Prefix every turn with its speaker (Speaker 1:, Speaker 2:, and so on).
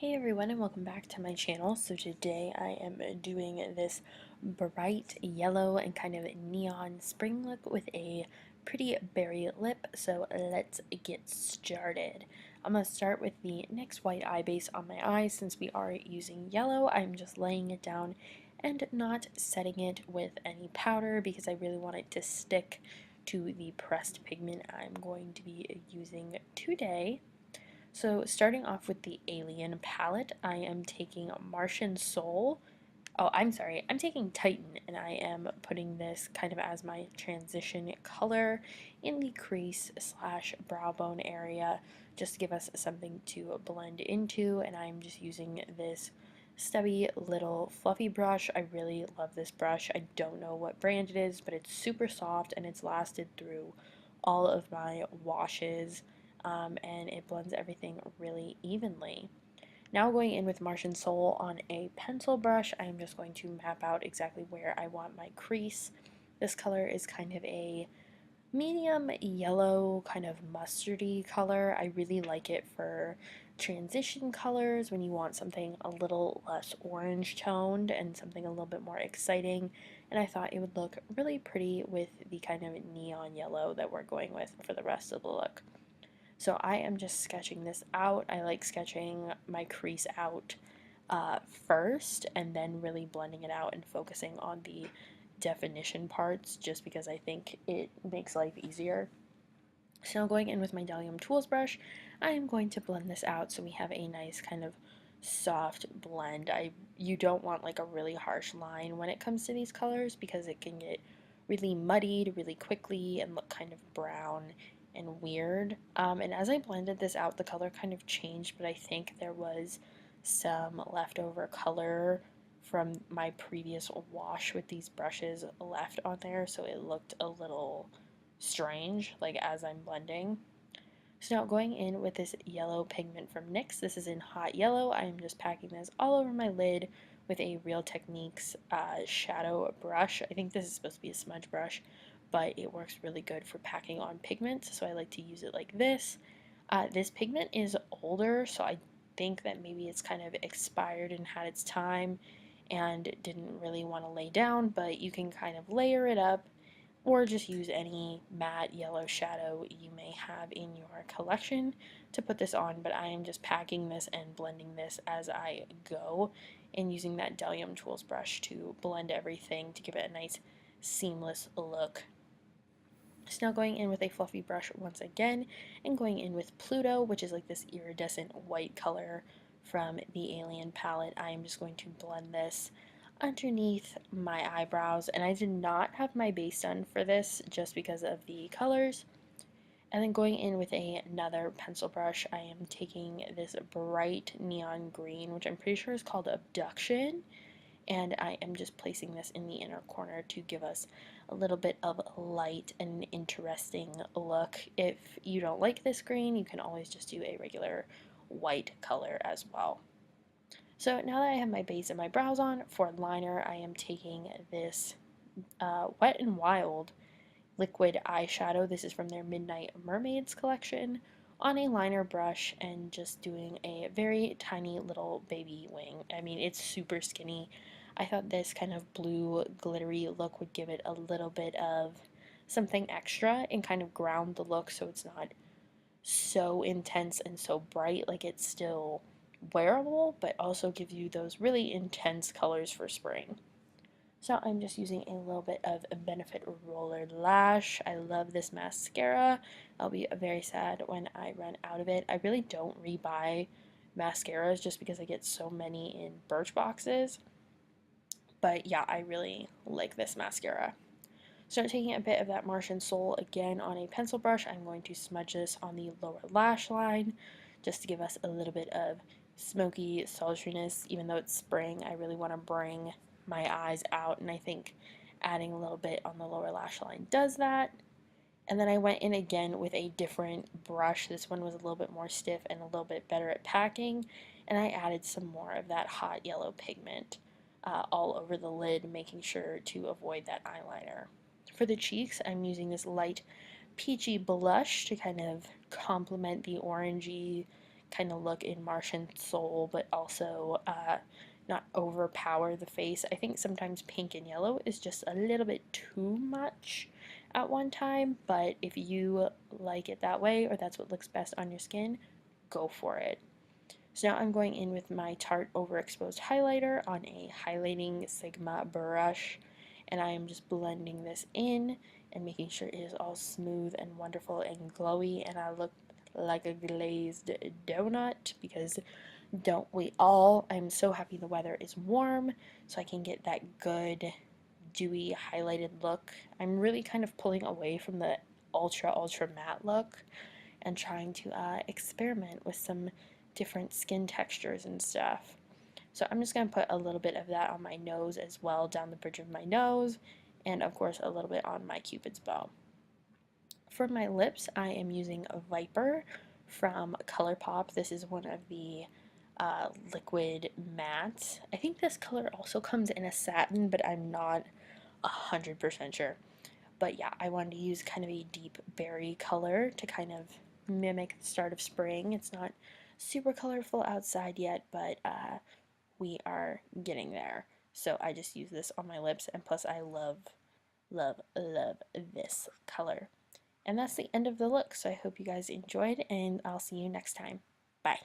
Speaker 1: Hey everyone, and welcome back to my channel. So today I am doing this bright yellow and kind of neon spring look with a pretty berry lip. So let's get started. I'm going to start with the NYX white eye base on my eyes. Since we are using yellow, I'm just laying it down and not setting it with any powder because I really want it to stick to the pressed pigment I'm going to be using today. So starting off with the Alien palette, I am taking Martian Soul. Oh, I'm sorry, I'm taking Titan, and I am putting this kind of as my transition color in the crease slash brow bone area, just to give us something to blend into, and I'm just using this stubby little fluffy brush. I really love this brush. I don't know what brand it is, but it's super soft and it's lasted through all of my washes, and it blends everything really evenly. Now going in with Martian Soul on a pencil brush, I'm just going to map out exactly where I want my crease. This color is kind of a medium yellow, kind of mustardy color. I really like it for transition colors when you want something a little less orange toned and something a little bit more exciting. And I thought it would look really pretty with the kind of neon yellow that we're going with for the rest of the look. So I am just sketching this out. I like sketching my crease out first and then really blending it out and focusing on the definition parts just because I think it makes life easier. So going in with my Delium Tools brush, I am going to blend this out so we have a nice kind of soft blend. You don't want like a really harsh line when it comes to these colors because it can get really muddied really quickly and look kind of brown and weird. And as I blended this out, the color kind of changed, but I think there was some leftover color from my previous wash with these brushes left on there, so it looked a little strange like as I'm blending. So now going in with this yellow pigment from NYX, this is in Hot Yellow. I'm just packing this all over my lid with a Real Techniques shadow brush. I think this is supposed to be a smudge brush, but it works really good for packing on pigments, so I like to use it like this. This pigment is older, so I think that maybe it's kind of expired and had its time and didn't really want to lay down, but you can kind of layer it up or just use any matte yellow shadow you may have in your collection to put this on, but I am just packing this and blending this as I go and using that Delium Tools brush to blend everything to give it a nice seamless look. So now going in with a fluffy brush once again and going in with Pluto, which is like this iridescent white color from the Alien palette. I am just going to blend this underneath my eyebrows, and I did not have my base done for this just because of the colors. And then going in with another pencil brush, I am taking this bright neon green, which I'm pretty sure is called Abduction, and I am just placing this in the inner corner to give us a little bit of light and an interesting look. If you don't like this green, you can always just do a regular white color as well. So now that I have my base and my brows on, for liner I am taking this Wet n Wild liquid eyeshadow. This is from their Midnight Mermaids collection on a liner brush and just doing a very tiny little baby wing. I mean, it's super skinny. I thought this kind of blue glittery look would give it a little bit of something extra and kind of ground the look so it's not so intense and so bright. Like, it's still wearable, but also gives you those really intense colors for spring. So I'm just using a little bit of a Benefit Roller Lash. I love this mascara. I'll be very sad when I run out of it. I really don't rebuy mascaras just because I get so many in Birchboxes. But yeah, I really like this mascara. So taking a bit of that Martian Soul again on a pencil brush, I'm going to smudge this on the lower lash line just to give us a little bit of smoky sultriness. Even though it's spring, I really want to bring my eyes out, and I think adding a little bit on the lower lash line does that. And then I went in again with a different brush. This one was a little bit more stiff and a little bit better at packing, and I added some more of that hot yellow pigment all over the lid, making sure to avoid that eyeliner. For the cheeks, I'm using this light peachy blush to kind of complement the orangey kind of look in Martian Soul, but also not overpower the face. I think sometimes pink and yellow is just a little bit too much at one time, but if you like it that way or that's what looks best on your skin, go for it. So now I'm going in with my Tarte Overexposed Highlighter on a highlighting Sigma brush, and I am just blending this in and making sure it is all smooth and wonderful and glowy, and I look like a glazed donut because don't we all? I'm so happy the weather is warm so I can get that good dewy highlighted look. I'm really kind of pulling away from the ultra matte look and trying to experiment with some different skin textures and stuff. So I'm just going to put a little bit of that on my nose as well, down the bridge of my nose, and of course a little bit on my cupid's bow. For my lips, I am using a Viper from ColourPop. This is one of the liquid mattes. I think this color also comes in a satin, but I'm not 100% sure. But yeah, I wanted to use kind of a deep berry color to kind of mimic the start of spring. It's not super colorful outside yet, but we are getting there. So I just use this on my lips, and plus I love, love, love this color. And that's the end of the look, so I hope you guys enjoyed, and I'll see you next time. Bye.